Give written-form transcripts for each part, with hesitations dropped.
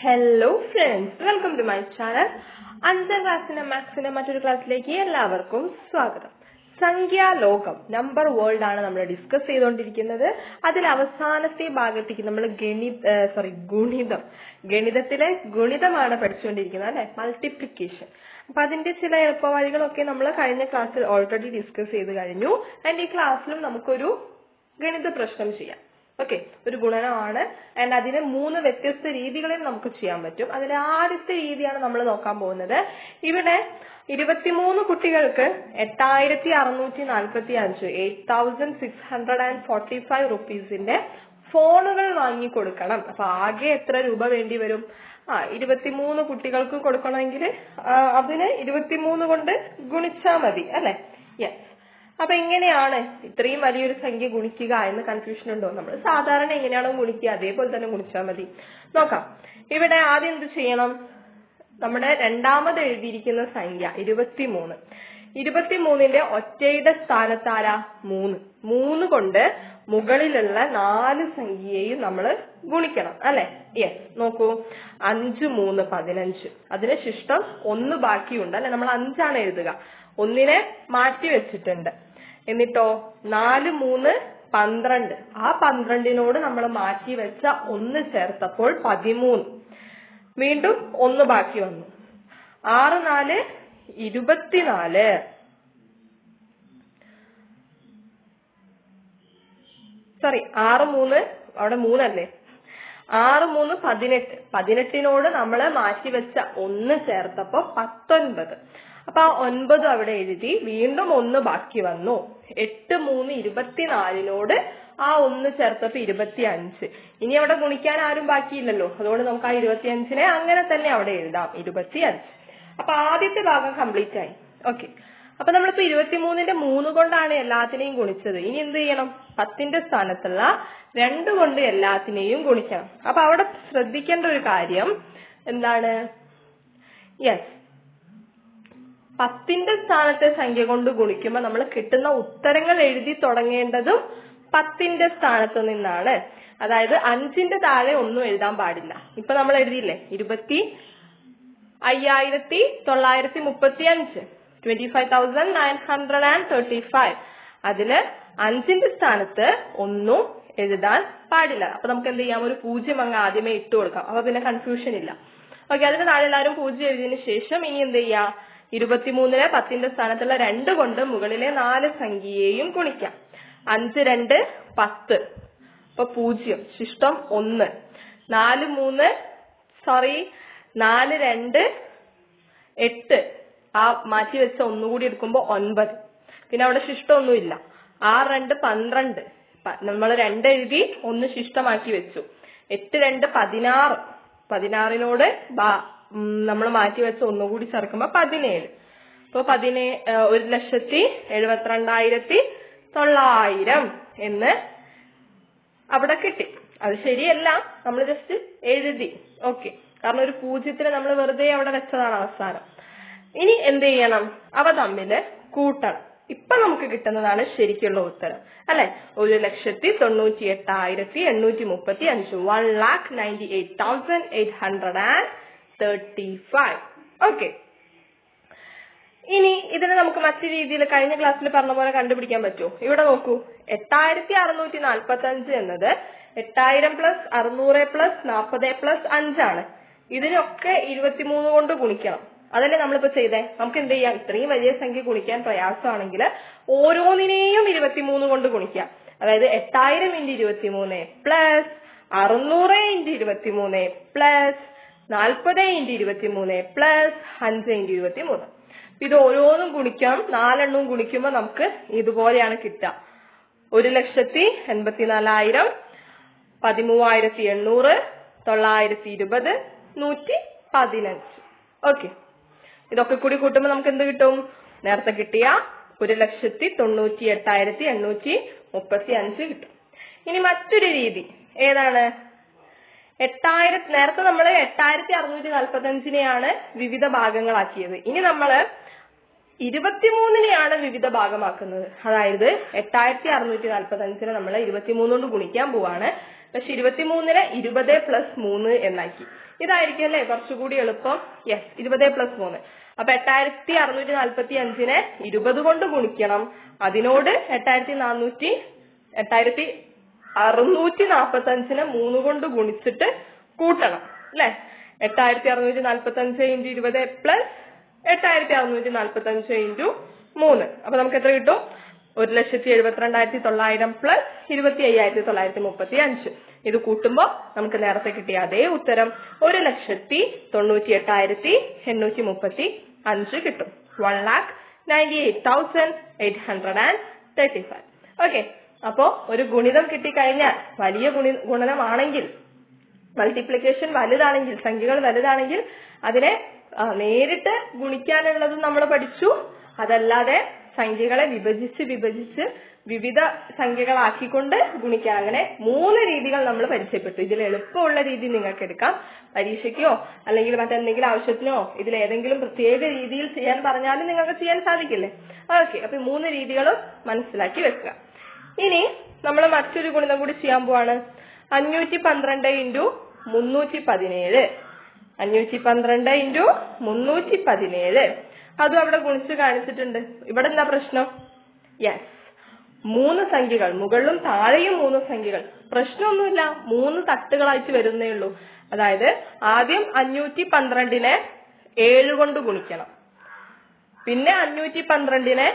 Hello friends, welcome to my channel. അഞ്ചാം ക്ലാസ്സിന്റെ മാത്സിന്റെ മറ്റൊരു ക്ലാസ്സിലേക്ക് എല്ലാവർക്കും സ്വാഗതം. സംഖ്യാലോകം നമ്പർ വേൾഡ് ആണ് നമ്മൾ ഡിസ്കസ് ചെയ്തുകൊണ്ടിരിക്കുന്നത്. അതിൽ അവസാനത്തെ ഭാഗത്തേക്ക് നമ്മൾ ഗണിതത്തിലെ ഗുണിതമാണ് പഠിച്ചുകൊണ്ടിരിക്കുന്നത് അല്ലെ, മൾട്ടിപ്ലിക്കേഷൻ. അപ്പൊ അതിന്റെ ചില എളുപ്പവഴികളൊക്കെ നമ്മൾ കഴിഞ്ഞ ക്ലാസ്സിൽ ഓൾറെഡി ഡിസ്കസ് ചെയ്ത് കഴിഞ്ഞു. ആൻഡ് ഈ ക്ലാസ്സിലും നമുക്കൊരു ഗണിത പ്രശ്നം ചെയ്യാം. ഓക്കെ, ഒരു ഗുണനമാണ്. ആൻഡ് അതിന് 3 വ്യത്യസ്ത രീതികളിൽ നമുക്ക് ചെയ്യാൻ പറ്റും. അതിലെ ആദ്യത്തെ രീതിയാണ് നമ്മൾ നോക്കാൻ പോകുന്നത്. ഇവിടെ 23 കുട്ടികൾക്ക് 8645 റുപ്പീസിന്റെ ഫോണുകൾ വാങ്ങിക്കൊടുക്കണം. അപ്പൊ ആകെ എത്ര രൂപ വേണ്ടി വരും? 23 കുട്ടികൾക്ക് കൊടുക്കണമെങ്കിൽ അതിന് 23 കൊണ്ട് ഗുണിച്ചാൽ മതി അല്ലെ? യെസ്. അപ്പൊ എങ്ങനെയാണ് ഇത്രയും വലിയൊരു സംഖ്യ ഗുണിക്കുക എന്ന് കൺഫ്യൂഷൻ ഉണ്ടോ? നമ്മൾ സാധാരണ എങ്ങനെയാണോ ഗുണിക്കുക അതേപോലെ തന്നെ ഗുണിച്ചാൽ മതി. നോക്കാം. ഇവിടെ ആദ്യം എന്ത് ചെയ്യണം? നമ്മുടെ രണ്ടാമത് എഴുതിയിരിക്കുന്ന സംഖ്യ 23ന്റെ ഒറ്റയുടെ സ്ഥാനത്ത് ആരാ? 3 കൊണ്ട് മുകളിലുള്ള 4 സംഖ്യയെയും നമ്മൾ ഗുണിക്കണം അല്ലെ? യെസ്. നോക്കൂ, 5 3 15. അതിന് ശിഷ്ടം 1 ബാക്കിയുണ്ട് അല്ലെ? നമ്മൾ 5 എഴുതുക, 1 മാറ്റി വെച്ചിട്ടുണ്ട്. എന്നിട്ടോ 4 3 12. ആ 12നോട് നമ്മൾ മാറ്റി വെച്ച 1 ചേർത്തപ്പോൾ 13. വീണ്ടും 1 ബാക്കി വന്നു. 6 4 24. സോറി, 6 3 അവിടെ 3 അല്ലേ? 6 3 18. 18നോട് നമ്മൾ മാറ്റി വെച്ച 1 ചേർത്തപ്പോ 19. അപ്പൊ 9 അവിടെ എഴുതി. വീണ്ടും 1 ബാക്കി വന്നു. 8 3 24നോട് ആ 1 ചേർത്തപ്പോ 25. ഇനി അവിടെ ഗുണിക്കാൻ ആരും ബാക്കിയില്ലല്ലോ, അതുകൊണ്ട് നമുക്ക് ആ 25നെ അങ്ങനെ തന്നെ അവിടെ എഴുതാം, 25. അപ്പൊ ആദ്യത്തെ ഭാഗം കംപ്ലീറ്റ് ആയി. ഓക്കെ. അപ്പൊ നമ്മളിപ്പോ 23ന്റെ 3 കൊണ്ടാണ് എല്ലാത്തിനെയും ഗുണിച്ചത്. ഇനി എന്ത് ചെയ്യണം? 10ന്റെ സ്ഥാനത്തുള്ള 2 കൊണ്ട് എല്ലാത്തിനെയും ഗുണിക്കണം. അപ്പൊ അവിടെ ശ്രദ്ധിക്കേണ്ട ഒരു കാര്യം എന്താണ്? യെസ്, 10ന്റെ സ്ഥാനത്തെ സംഖ്യ കൊണ്ട് ഗുണിക്കുമ്പോൾ നമ്മൾ കിട്ടുന്ന ഉത്തരങ്ങൾ എഴുതി തുടങ്ങേണ്ടതും 10ന്റെ സ്ഥാനത്ത് നിന്നാണ്. അതായത് 5ന്റെ താഴെ ഒന്നും എഴുതാൻ പാടില്ല. ഇപ്പൊ നമ്മൾ എഴുതിയില്ലേ 25,935, 25,935. അതില് 5ന്റെ സ്ഥാനത്ത് ഒന്നും എഴുതാൻ പാടില്ല. അപ്പൊ നമുക്ക് എന്ത് ചെയ്യാം? ഒരു 0 അങ്ങ് ആദ്യമേ ഇട്ട് കൊടുക്കാം. അപ്പൊ പിന്നെ കൺഫ്യൂഷൻ ഇല്ല. ഓക്കെ, അതിന് താഴെ എല്ലാവരും 0 എഴുതിയതിനു ശേഷം ഇനി എന്ത് ചെയ്യാം? 23നെ 10ന്റെ സ്ഥാനത്തുള്ള 2 കൊണ്ട് മുകളിലെ 4 സംഖ്യയെയും ഗുണിക്കാം. 5 2 10. അപ്പൊ 0, ശിഷ്ടം 1. 4 2 8. ആ മാറ്റി വെച്ച ഒന്നുകൂടി എടുക്കുമ്പോ 9. പിന്നെ അവിടെ ശിഷ്ടം ഒന്നുമില്ല. 6 2 12. നമ്മൾ 2 എഴുതി 1 ശിഷ്ടമാക്കി വെച്ചു. 8 2 16. 16നോട് നമ്മൾ മാറ്റി വെച്ച ഒന്നുകൂടി ചേർക്കുമ്പോ 17. അപ്പൊ 1,72,900 എന്ന് അവിടെ കിട്ടി. അത് ശരിയല്ല, നമ്മൾ ജസ്റ്റ് എഴുതി. ഓക്കെ, കാരണം ഒരു 0ത്തിന് നമ്മൾ വെറുതെ അവിടെ വെച്ചതാണ് അവസാനം. ഇനി എന്ത് ചെയ്യണം? അവ തമ്മില് കൂട്ടണം. ഇപ്പൊ നമുക്ക് കിട്ടുന്നതാണ് ശരിക്കുള്ള ഉത്തരം അല്ലെ? 1,98,835. 1,98,835. ഓക്കെ. ഇനി ഇതിനെ നമുക്ക് മറ്റു രീതിയിൽ കഴിഞ്ഞ ക്ലാസ്സിൽ പറഞ്ഞ പോലെ കണ്ടുപിടിക്കാൻ പറ്റുമോ? ഇവിടെ നോക്കൂ, 8645 എന്നത് 8000 പ്ലസ് 600 പ്ലസ് 40 പ്ലസ് 5 ആണ്. ഇതിനൊക്കെ 23 കൊണ്ട് ഗുണിക്കണം. അതല്ലേ നമ്മളിപ്പോ ചെയ്തേ? നമുക്ക് എന്ത് ചെയ്യാം? ഇത്രയും വലിയ സംഖ്യ ഗുണിക്കാൻ പ്രയാസമാണെങ്കിൽ ഓരോന്നിനെയും 23 കൊണ്ട് ഗുണിക്കാം. അതായത് 8000 × 23 പ്ലസ് 600 × 23 പ്ലസ് 40 × 23 പ്ലസ് 5 × 23. ഇത് ഓരോന്നും ഗുണിക്കാം. 4 എണ്ണവും ഗുണിക്കുമ്പോൾ നമുക്ക് ഇതുപോലെയാണ് കിട്ടുക. 1,84,000, 13,800, 920, 115. ഓക്കെ, ഇതൊക്കെ കൂടി കൂട്ടുമ്പോൾ നമുക്ക് എന്ത് കിട്ടും? നേരത്തെ കിട്ടിയ 1,98,835 കിട്ടും. ഇനി മറ്റൊരു രീതി ഏതാണ്? 8000. നേരത്തെ നമ്മൾ 8645നെയാണ് വിവിധ ഭാഗങ്ങളാക്കിയത്. ഇനി നമ്മള് 23നെയാണ് വിവിധ ഭാഗമാക്കുന്നത്. അതായത് 8645നെ നമ്മൾ 23 കൊണ്ട് ഗുണിക്കാൻ പോവാണ്. പക്ഷെ 23-നെ 20 + 3 എന്നാക്കി. ഇതായിരിക്കും അല്ലേ കുറച്ചുകൂടി എളുപ്പം. യെസ്, 20 + 3. അപ്പൊ 8645-നെ 20 കൊണ്ട് ഗുണിക്കണം. അതിനോട് 8645-നെ 3 കൊണ്ട് ഗുണിച്ചിട്ട് കൂട്ടണം അല്ലെ. 8645 × 20 + 8645 × 3. അപ്പൊ നമുക്ക് എത്ര കിട്ടും? 1,72,900 + 25,935. ഇത് കൂട്ടുമ്പോൾ നമുക്ക് നേരത്തെ കിട്ടിയ അതേ ഉത്തരം 1,98,835 കിട്ടും. 1,98,835. ഓക്കെ, അപ്പോ ഒരു ഗുണിതം കിട്ടിക്കഴിഞ്ഞാൽ വലിയ ഗുണനമാണെങ്കിൽ, മൾട്ടിപ്ലിക്കേഷൻ വലുതാണെങ്കിൽ, സംഖ്യകൾ വലുതാണെങ്കിൽ അതിനെ നേരിട്ട് ഗുണിക്കാനുള്ളത് നമ്മൾ പഠിച്ചു. അതല്ലാതെ സംഖ്യകളെ വിഭജിച്ച് വിവിധ സംഖ്യകളാക്കിക്കൊണ്ട് ഗുണിക്കാൻ, അങ്ങനെ 3 രീതികൾ നമ്മൾ പരിചയപ്പെട്ടു. ഇതിൽ എളുപ്പമുള്ള രീതി നിങ്ങൾക്ക് എടുക്കാം. പരീക്ഷയ്ക്കോ അല്ലെങ്കിൽ മറ്റെന്തെങ്കിലും ആവശ്യത്തിനോ ഇതിലേതെങ്കിലും പ്രത്യേക രീതിയിൽ ചെയ്യാൻ പറഞ്ഞാലും നിങ്ങൾക്ക് ചെയ്യാൻ സാധിക്കില്ലേ? ഓക്കെ, അപ്പൊ 3 രീതികളും മനസ്സിലാക്കി വെക്കുക. ഇനി നമ്മൾ മറ്റൊരു ഗുണിതം കൂടി ചെയ്യാൻ പോവാണ്. 512 × 317. 512 × 317. അതും അവിടെ ഗുണിച്ച് കാണിച്ചിട്ടുണ്ട്. ഇവിടെ എന്താ പ്രശ്നം? യെസ്, 3 സംഖ്യകൾ, മുകളിലും താഴെയും 3 സംഖ്യകൾ. പ്രശ്നമൊന്നുമില്ല, 3 തട്ടുകളായിട്ട് വരുന്നേ ഉള്ളൂ. അതായത് ആദ്യം 512-നെ 7 കൊണ്ട് ഗുണിക്കണം. പിന്നെ 512-നെ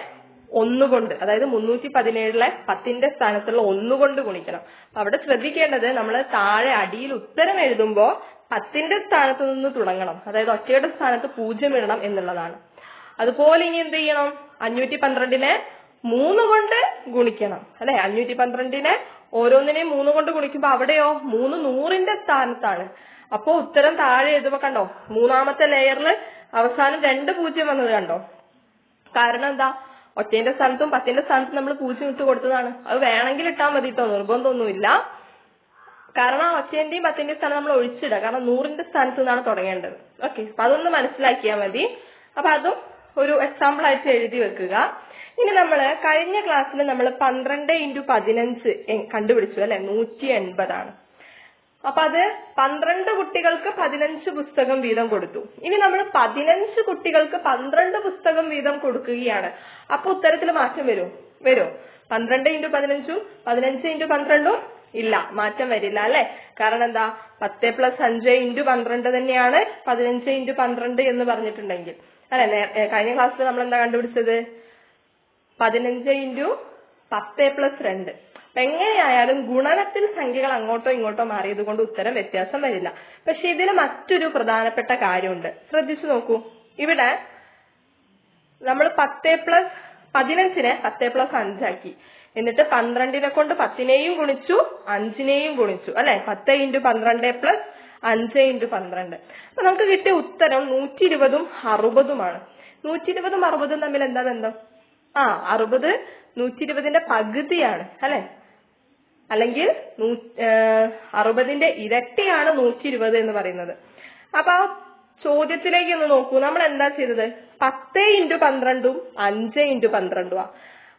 1 കൊണ്ട്, അതായത് 317-ലെ 10-ന്റെ സ്ഥാനത്തുള്ള 1 കൊണ്ട് ഗുണിക്കണം. അവിടെ ശ്രദ്ധിക്കേണ്ടത്, നമ്മൾ താഴെ അടിയിൽ ഉത്തരം എഴുതുമ്പോൾ 10-ന്റെ സ്ഥാനത്ത് നിന്ന് തുടങ്ങണം. അതായത് ഒറ്റയുടെ സ്ഥാനത്ത് 0 ഇടണം എന്നുള്ളതാണ്. അതുപോലെ ഇനി എന്ത് ചെയ്യണം? 512-നെ 3 കൊണ്ട് ഗുണിക്കണം അല്ലെ. 512-നെ ഓരോന്നിനെയും 3 കൊണ്ട് ഗുണിക്കുമ്പോ അവിടെയോ 3 100-ന്റെ സ്ഥാനത്താണ്. അപ്പോ ഉത്തരം താഴെ എഴുതുമ്പോ കണ്ടോ, 3-ാമത്തെ ലെയറിൽ അവസാനം 2 0 വന്നത് കണ്ടോ? കാരണം എന്താ? ഒറ്റയുടെ സ്ഥാനത്തും 10-ന്റെ സ്ഥാനത്തും നമ്മൾ 0 ഇട്ട് കൊടുത്തതാണ്. അത് വേണമെങ്കിൽ ഇട്ടാൽ മതി കേട്ടോ, നിർബന്ധമൊന്നുമില്ല. കാരണം ഒറ്റന്റെയും 10-ന്റെയും സ്ഥാനം നമ്മൾ ഒഴിച്ചിടുക, കാരണം 100-ന്റെ സ്ഥാനത്ത് നിന്നാണ് തുടങ്ങേണ്ടത്. ഓക്കെ, അപ്പൊ അതൊന്ന് മനസ്സിലാക്കിയാൽ മതി. അപ്പൊ അതും ഒരു എക്സാമ്പിൾ ആയിട്ട് എഴുതി വെക്കുക. ഇനി നമ്മൾ കഴിഞ്ഞ ക്ലാസ്സിൽ നമ്മൾ 12 × 15 കണ്ടുപിടിച്ചു അല്ലെ, 180 ആണ്. അപ്പൊ അത് 12 കുട്ടികൾക്ക് 15 പുസ്തകം വീതം കൊടുത്തു. ഇനി നമ്മൾ 15 കുട്ടികൾക്ക് 12 പുസ്തകം വീതം കൊടുക്കുകയാണ്. അപ്പൊ ഉത്തരത്തിൽ മാറ്റം വരുമോ? 12 × 15 15 × 12 ഇല്ല, മാറ്റം വരില്ല അല്ലെ. കാരണം എന്താ? 10 + 5 × 12 തന്നെയാണ് 15 × 12 എന്ന് പറഞ്ഞിട്ടുണ്ടെങ്കിൽ അല്ലെ. കഴിഞ്ഞ ക്ലാസ്സിൽ നമ്മൾ എന്താ കണ്ടുപിടിച്ചത്? 15 × 10 + 2. എങ്ങനെയായാലും ഗുണനത്തിൽ സംഖ്യകൾ അങ്ങോട്ടോ ഇങ്ങോട്ടോ മാറിയത് കൊണ്ട് ഉത്തരം വ്യത്യാസം വരില്ല. പക്ഷെ ഇതിന് മറ്റൊരു പ്രധാനപ്പെട്ട കാര്യമുണ്ട്, ശ്രദ്ധിച്ചു നോക്കൂ. ഇവിടെ നമ്മൾ 15-നെ 10 + 5 ആക്കി. എന്നിട്ട് 12-നെ കൊണ്ട് 10-നെയും ഗുണിച്ചു 5-നെയും ഗുണിച്ചു അല്ലെ. 10 × 12 + 5 × 12. അപ്പൊ നമുക്ക് കിട്ടിയ ഉത്തരം 120-ഉം 60-ഉമാണ്. 120-ഉം 60-ഉം തമ്മിൽ എന്താ ബന്ധം? 60 120-ന്റെ പകുതിയാണ് അല്ലെ. അല്ലെങ്കിൽ 60-ന്റെ ഇരട്ടിയാണ് 120 എന്ന് പറയുന്നത്. അപ്പൊ ആ ചോദ്യത്തിലേക്ക് ഒന്ന് നോക്കൂ. നമ്മൾ എന്താ ചെയ്തത്? 10 × 12-ഉം 5 × 12-ഉം ആ.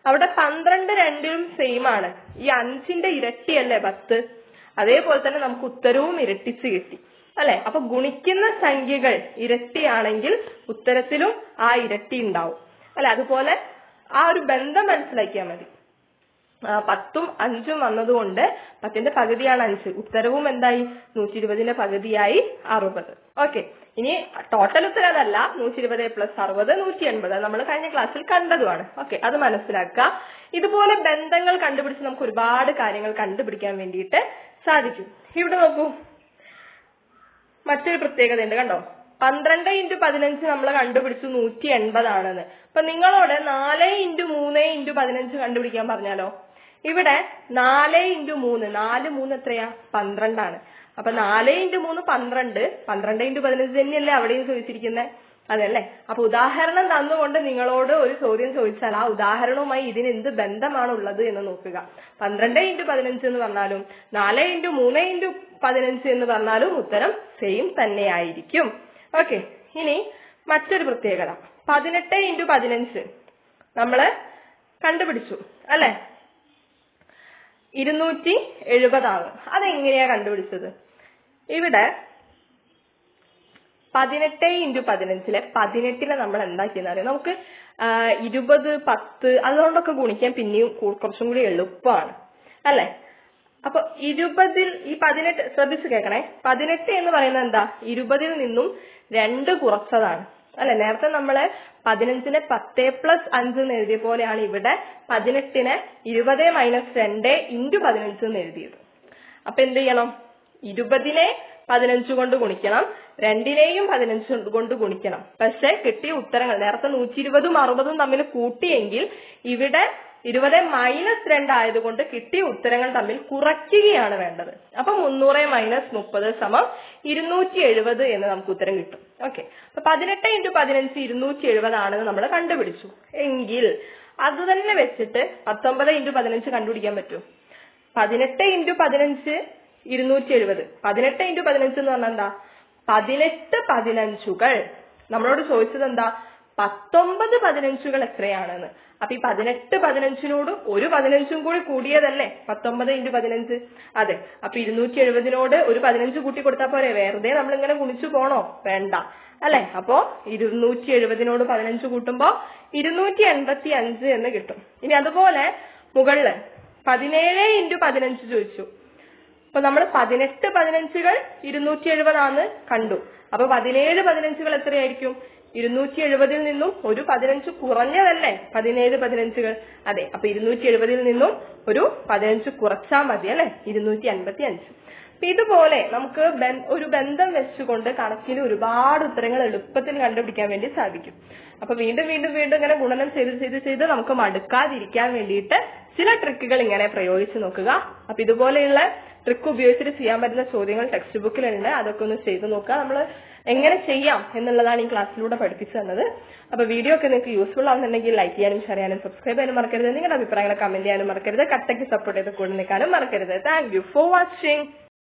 അവിടെ 12 രണ്ടിലും സെയിം ആണ്. ഈ 5-ന്റെ ഇരട്ടിയല്ലേ 10. അതേപോലെ തന്നെ നമുക്ക് ഉത്തരവും ഇരട്ടിച്ച് കിട്ടി അല്ലെ. അപ്പൊ ഗുണിക്കുന്ന സംഖ്യകൾ ഇരട്ടിയാണെങ്കിൽ ഉത്തരത്തിലും ആ ഇരട്ടി ഉണ്ടാവും അല്ലെ. അതുപോലെ ആ ഒരു ബന്ധം മനസ്സിലാക്കിയാൽ മതി. 10-ഉം 5-ഉം വന്നതുകൊണ്ട് 10-ന്റെ പകുതിയാണ് 5. ഉത്തരവും എന്തായി? 120-ന്റെ പകുതിയായി 60. ഓക്കെ, ഇനി ടോട്ടൽ ഉത്തരം അതല്ല. 120 + 60 180 നമ്മൾ കഴിഞ്ഞ ക്ലാസ്സിൽ കണ്ടതുമാണ്. ഓക്കെ, അത് മനസ്സിലാക്കുക. ഇതുപോലെ ബന്ധങ്ങൾ കണ്ടുപിടിച്ച് നമുക്ക് ഒരുപാട് കാര്യങ്ങൾ കണ്ടുപിടിക്കാൻ വേണ്ടിയിട്ട് സാധിക്കും. ഇവിടെ നോക്കൂ, മറ്റൊരു പ്രത്യേകത ഉണ്ട് കണ്ടോ. 12 × 15 നമ്മൾ കണ്ടുപിടിച്ചു 180 ആണെന്ന്. അപ്പൊ നിങ്ങളോട് 4 × 3 × 15 കണ്ടുപിടിക്കാൻ പറഞ്ഞാലോ? ഇവിടെ 4 × 3 4 3 എത്രയാ? 12 ആണ്. അപ്പൊ 4 × 3 12 12 × 15 തന്നെയല്ലേ അവിടെയും ചോദിച്ചിരിക്കുന്നത്? അതല്ലേ. അപ്പൊ ഉദാഹരണം തന്നുകൊണ്ട് നിങ്ങളോട് ഒരു ചോദ്യം ചോദിച്ചാൽ ആ ഉദാഹരണവുമായി ഇതിന് എന്ത് ബന്ധമാണ് ഉള്ളത് എന്ന് നോക്കുക. 12 × 15 എന്ന് പറഞ്ഞാലും 4 × 3 × 15 എന്ന് പറഞ്ഞാലും ഉത്തരം സെയിം തന്നെയായിരിക്കും. ഓക്കെ, ഇനി മറ്റൊരു പ്രത്യേകത, 18 × 15 നമ്മള് കണ്ടുപിടിച്ചു അല്ലെ. 270 ആണ്. അതെങ്ങനെയാ കണ്ടുപിടിച്ചത്? ഇവിടെ 18 × 15 18 നമ്മൾ എന്താ ചെയ്യുന്നത്? നമുക്ക് 20, 10 അതുകൊണ്ടൊക്കെ ഗുണിക്കാൻ പിന്നെയും കുറച്ചും കൂടി എളുപ്പമാണ് അല്ലെ? അപ്പൊ 20 ഈ 18 ശ്രദ്ധിച്ചു കേൾക്കണേ. 18 എന്ന് പറയുന്നത് എന്താ? 20 നിന്നും 2 കുറച്ചതാണ് അല്ലെ? നേരത്തെ നമ്മള് 15 10+5 എന്ന് എഴുതിയ പോലെയാണ് ഇവിടെ 18 20 - 2 × 15 എന്ന് എഴുതിയത്. അപ്പൊ എന്ത് ചെയ്യണം? 20 15 കൊണ്ട് ഗുണിക്കണം, 2 15 കൊണ്ട് ഗുണിക്കണം. പക്ഷെ കിട്ടിയ ഉത്തരങ്ങൾ നേരത്തെ 120ഉം 60ഉം തമ്മിൽ കൂട്ടിയെങ്കിൽ ഇവിടെ 20 - 2 ആയതുകൊണ്ട് കിട്ടിയ ഉത്തരങ്ങൾ തമ്മിൽ കുറയ്ക്കുകയാണ് വേണ്ടത്. അപ്പൊ 300 - 30 = 270 എന്ന് നമുക്ക് ഉത്തരം കിട്ടും. ഓക്കെ, അപ്പൊ 18 × 15 270 ആണെന്ന് നമ്മൾ കണ്ടുപിടിച്ചു. എങ്കിൽ അത് തന്നെ വെച്ചിട്ട് 19 × 15 കണ്ടുപിടിക്കാൻ പറ്റും. 18 × 15 270. 18 × 15 എന്ന് പറഞ്ഞാൽ എന്താ? 18 15കൾ. നമ്മളോട് ചോദിച്ചത് എന്താ? 19 15കൾ എത്രയാണെന്ന്. അപ്പൊ ഈ 18 15നോട് ഒരു 15ഉം കൂടി കൂടിയതല്ലേ 19 × 15? അതെ. അപ്പൊ 270നോട് ഒരു 15 കൂട്ടി കൊടുത്താൽ പോരെ? വെറുതെ നമ്മൾ ഇങ്ങനെ ഗുണിച്ചു പോണോ? വേണ്ട അല്ലെ? അപ്പോ 270നോട് 15 കൂട്ടുമ്പോ 285 എന്ന് കിട്ടും. ഇനി അതുപോലെ മുകളില് 17 × 15 ചോദിച്ചു. അപ്പൊ നമ്മൾ 18 15കൾ 270 ആണെന്ന് കണ്ടു. അപ്പൊ 17 15കൾ എത്രയായിരിക്കും? 270ൽ നിന്നും ഒരു 15 കുറഞ്ഞതല്ലേ 17 15കൾ? അതെ. അപ്പൊ 270ൽ നിന്നും ഒരു 15 കുറച്ചാൽ മതി അല്ലെ? 255. അപ്പൊ ഇതുപോലെ നമുക്ക് ഒരു ബന്ധം വെച്ചുകൊണ്ട് കണക്കിന് ഒരുപാട് ഉത്തരങ്ങൾ എളുപ്പത്തിൽ കണ്ടുപിടിക്കാൻ വേണ്ടി സാധിക്കും. അപ്പൊ വീണ്ടും ഇങ്ങനെ ഗുണനം ചെയ്ത് നമുക്ക് മടുക്കാതിരിക്കാൻ വേണ്ടിയിട്ട് ചില ട്രിക്കുകൾ ഇങ്ങനെ പ്രയോഗിച്ചു നോക്കുക. അപ്പൊ ഇതുപോലെയുള്ള ട്രിക്ക് ഉപയോഗിച്ചിട്ട് ചെയ്യാൻ പറ്റുന്ന ചോദ്യങ്ങൾ ടെക്സ്റ്റ് ബുക്കിലുണ്ട്. അതൊക്കെ ഒന്ന് ചെയ്ത് നോക്കുക. നമ്മൾ എങ്ങനെ ചെയ്യാം എന്നുള്ളതാണ് ഈ ക്ലാസ്സിലൂടെ പഠിപ്പിച്ചു തന്നത്. അപ്പൊ വീഡിയോ ഒക്കെ നിങ്ങൾക്ക് യൂസ്ഫുൾ ആവുന്നുണ്ടെങ്കിൽ ലൈക്ക് ചെയ്യാനും ഷെയർ ചെയ്യാനും സബ്സ്ക്രൈബ് ചെയ്യാനും മറക്കരുത്. നിങ്ങളുടെ അഭിപ്രായങ്ങൾ കമന്റ് ചെയ്യാനും മറക്കരുത്. കട്ടയ്ക്ക് സപ്പോർട്ട് ചെയ്ത് കൂടെ നിൽക്കാനും മറക്കരുത്. Thank you for watching.